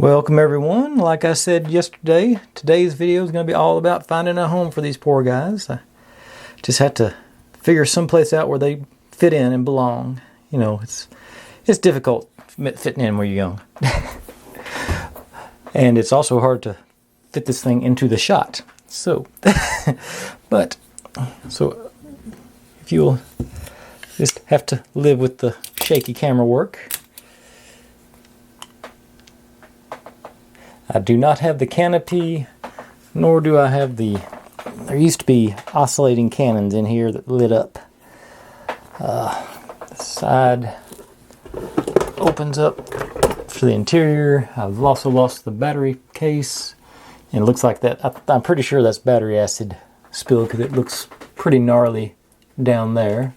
Welcome everyone. Like I said yesterday, today's video is going to be all about finding a home for these poor guys. I just had to figure someplace out where they fit in and belong. You know, it's difficult fitting in where you're young. And it's also hard to fit this thing into the shot. So, so if you'll just have to live with the shaky camera work. I do not have the canopy, nor do I have the... There used to be oscillating cannons in here that lit up. The side opens up for the interior. I've also lost the battery case, and it looks like that. I'm pretty sure that's battery acid spill because it looks pretty gnarly down there.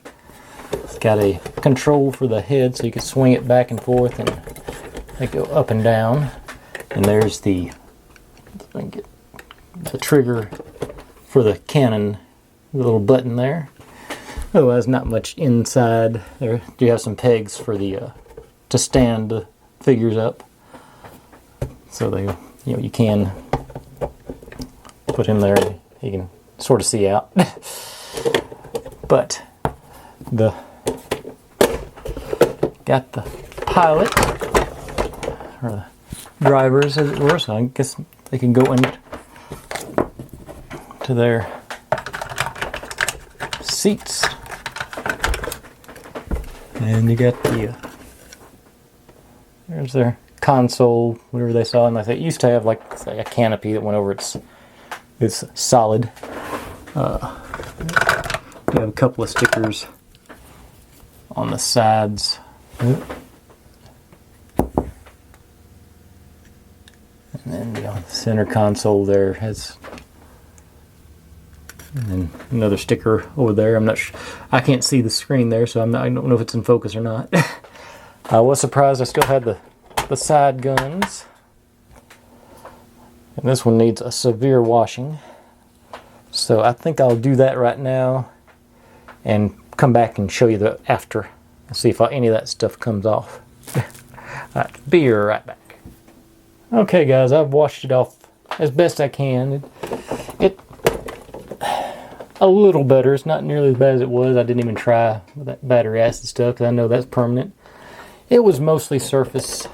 It's got a control for the head so you can swing it back and forth and they go up and down. And there's the trigger for the cannon, the little button there. Otherwise, not much inside. There you have some pegs for the to stand the figures up, so they, you can put him there. You can sort of see out. But got the pilot or the drivers, as it were, so I guess they can go into their seats. And you got there's their console, whatever they saw, and like they used to have like a canopy that went over its solid. You have a couple of stickers on the sides. And then the center console there has, and then another sticker over there. I'm not sure. I can't see the screen there, so I don't know if it's in focus or not. I was surprised I still had the side guns. And this one needs a severe washing. So I think I'll do that right now and come back and show you the after. See if any of that stuff comes off. Alright, be right back. Okay guys, I've washed it off as best I can. It a little better. It's not nearly as bad as it was. I didn't even try with that battery acid stuff because I know that's permanent. It was mostly surface,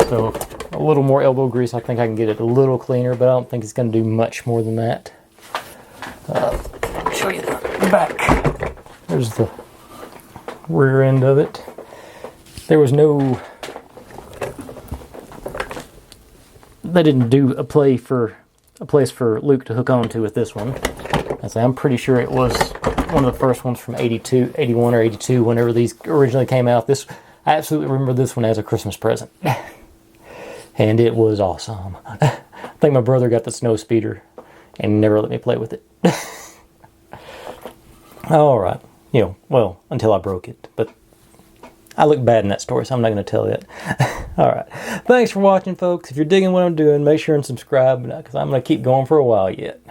so a little more elbow grease. I think I can get it a little cleaner, but I don't think it's going to do much more than that. Show you the back. There's the rear end of it. There was no... They didn't do a place for Luke to hook onto with this one. I'm pretty sure it was one of the first ones from 81 or 82, whenever these originally came out. I absolutely remember this one as a Christmas present. And it was awesome. I think my brother got the snow speeder and never let me play with it. Alright. Well, until I broke it. But I look bad in that story, so I'm not going to tell it. Alright. Thanks for watching, folks. If you're digging what I'm doing, make sure and subscribe, because I'm going to keep going for a while yet.